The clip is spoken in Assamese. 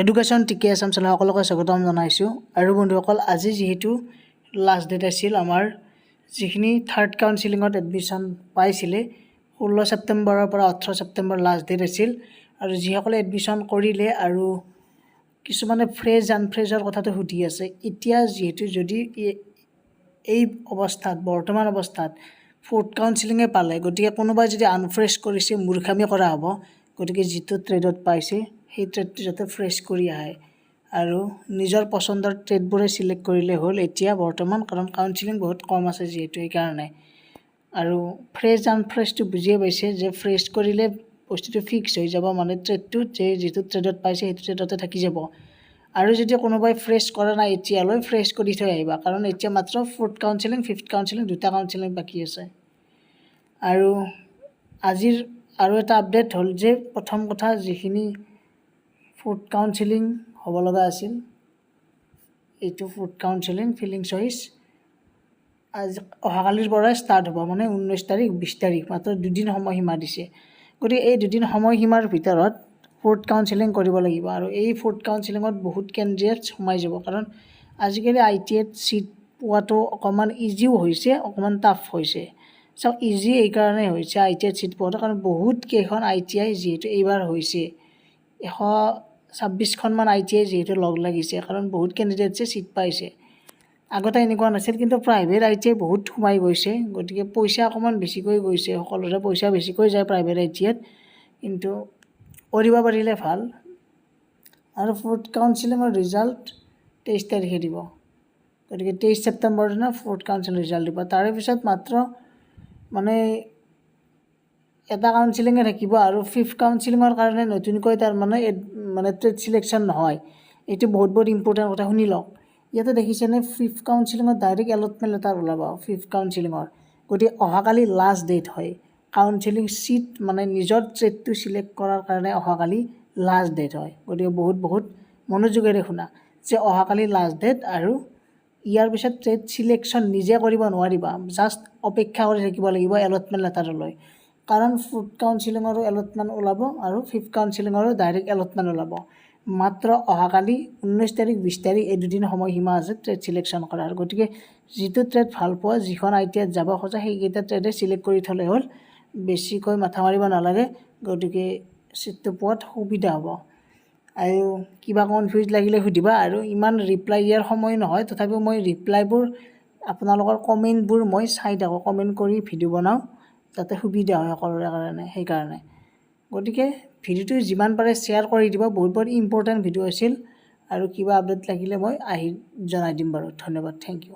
এডুকেশ্যন টিকে আছাম চেনেল সকলোকে স্বাগতম জনাইছোঁ। আৰু বন্ধুসকল, আজি যিহেতু লাষ্ট ডেট আছিল আমাৰ যিখিনি থাৰ্ড কাউন্সিলিঙত এডমিশ্যন পাইছিলে, 16 ছেপ্টেম্বৰৰ পৰা 18 ছেপ্টেম্বৰ লাষ্ট ডেট আছিল। আৰু যিসকলে এডমিশ্যন কৰিলে আৰু কিছুমানে ফ্ৰেজ আনফ্ৰেজৰ কথাটো সুধি আছে। এতিয়া যিহেতু যদি এই অৱস্থাত বৰ্তমান অৱস্থাত ফ'ৰ্থ কাউন্সিলিঙে পালে, গতিকে কোনোবাই যদি আনফ্ৰেছ কৰিছে মূৰ্খামি কৰা হ'ব। গতিকে যিটো ট্ৰেডত পাইছে সেই ট্ৰেডটো যাতে ফ্ৰেছ কৰি আহে আৰু নিজৰ পচন্দৰ ট্ৰেডবোৰে চিলেক্ট কৰিলে হ'ল এতিয়া বৰ্তমান, কাৰণ কাউন্সিলিং বহুত কম আছে যিহেতু সেইকাৰণে। আৰু ফ্ৰেছ আনফ্ৰেছটো বুজিয়ে পাইছে যে ফ্ৰেছ কৰিলে বস্তুটো ফিক্স হৈ যাব, মানে ট্ৰেডটো যে যিটো ট্ৰেডত পাইছে সেইটো ট্ৰেডতে থাকি যাব। আৰু যদি কোনোবাই ফ্ৰেছ কৰা নাই এতিয়ালৈ, ফ্ৰেছ কৰি থৈ আহিবা, কাৰণ এতিয়া মাত্ৰ ফ'ৰ্থ কাউন্সিলিং ফিফ্থ কাউন্সিলিং দুটা কাউন্সিলিং বাকী আছে। আৰু আজিৰ আৰু এটা আপডেট হ'ল যে প্ৰথম কথা যিখিনি ফ'ৰ্থ কাউন্সিলিং হ'ব লগা আছিল, এইটো ফ'ৰ্থ কাউন্সিলিং ফিলিং চইচ আজি অহাকালিৰ পৰাই ষ্টাৰ্ট হ'ব, মানে 19 তাৰিখ 20 তাৰিখ, মাত্ৰ দুদিন সময়সীমা দিছে। গতিকে এই দুদিন সময়সীমাৰ ভিতৰত ফ'ৰ্থ কাউন্সিলিং কৰিব লাগিব। আৰু এই ফ'ৰ্থ কাউন্সিলিঙত বহুত কেণ্ডিডেট সোমাই যাব, কাৰণ আজিকালি ITIত ছিট পোৱাটো অকণমান ইজিও হৈছে, অকণমান টাফ হৈছে। চাওক, ইজি এইকাৰণে হৈছে ITIত ছিট পোৱাটো, কাৰণ বহুত কেইখন ITI যিহেতু এইবাৰ হৈছে, 126খনমান ITI যিহেতু লগ লাগিছে, কাৰণ বহুত কেণ্ডিডেটছে ছিট পাইছে। আগতে এনেকুৱা নাছিল, কিন্তু প্ৰাইভেট ITI বহুত সোমাই গৈছে। গতিকে পইচা অকণমান বেছিকৈ গৈছে, সকলোৰে পইচা বেছিকৈ যায় প্ৰাইভেট ITIত, কিন্তু কৰিব পাৰিলে ভাল। আৰু ফ'ৰ্থ কাউন্সিলিঙৰ ৰিজাল্ট 23 তাৰিখে দিব। গতিকে 23 ছেপ্টেম্বৰৰ দিনা ফ'ৰ্থ কাউন্সিলিং ৰিজাল্ট দিব। তাৰে পিছত মাত্ৰ মানে এটা কাউন্সিলিঙে থাকিব। আৰু ফিফ্থ কাউন্সিলিঙৰ কাৰণে নতুনকৈ মানে ট্ৰেড চিলেকশ্যন নহয়। এইটো বহুত ইম্পৰ্টেণ্ট কথা, শুনি লওক। ইয়াতে দেখিছেনে, ফিফ্থ কাউন্সিলিঙত ডাইৰেক্ট এলটমেণ্ট লেটাৰ ওলাব ফিফ্থ কাউন্সিলিঙৰ। গতিকে অহাকালি লাষ্ট ডেট হয় কাউন্সিলিং ছিট, মানে নিজৰ ট্ৰেডটো চিলেক্ট কৰাৰ কাৰণে অহাকালি লাষ্ট ডেট হয়। গতিকে বহুত মনোযোগেৰে শুনা যে অহাকালি লাষ্ট ডেট, আৰু ইয়াৰ পিছত ট্ৰেড চিলেকশ্যন নিজে কৰিব নোৱাৰিবা, জাষ্ট অপেক্ষা কৰি থাকিব লাগিব এলটমেণ্ট লেটাৰলৈ। কাৰণ ফ'ৰ্থ কাউন্সিলিঙৰো এলটমেণ্ট ওলাব আৰু ফিফ্থ কাউন্সিলিঙৰো ডাইৰেক্ট এলটমেণ্ট ওলাব। মাত্ৰ অহাকালি 19 তাৰিখ 20 তাৰিখ এই দুদিন সময়সীমা আছে ট্ৰেড চিলেকশ্যন কৰাৰ। গতিকে যিটো ট্ৰেড ভাল পোৱা, যিখন ITIত যাব খোজা, সেইকেইটা ট্ৰেডে চিলেক্ট কৰি থ'লে হ'ল, বেছিকৈ মাথা মাৰিব নালাগে। গতিকে ছিটটো পোৱাত সুবিধা হ'ব। আৰু কিবা কনফিউজ লাগিলে সুধিবা। আৰু ইমান ৰিপ্লাই দিয়াৰ সময় নহয়, তথাপিও মই ৰিপ্লাইবোৰ আপোনালোকৰ কমেণ্টবোৰ মই চাই থাকোঁ, কমেণ্ট কৰি ভিডিঅ' বনাওঁ, যাতে সুবিধা হয় সকলোৰে কাৰণে, সেইকাৰণে। গতিকে ভিডিঅ'টো যিমান পাৰে শ্বেয়াৰ কৰি দিব, বহুত ইম্পৰ্টেণ্ট ভিডিঅ' আছিল। আৰু কিবা আপডেট লাগিলে মই জনাই দিম বাৰু। ধন্যবাদ, থেংক ইউ।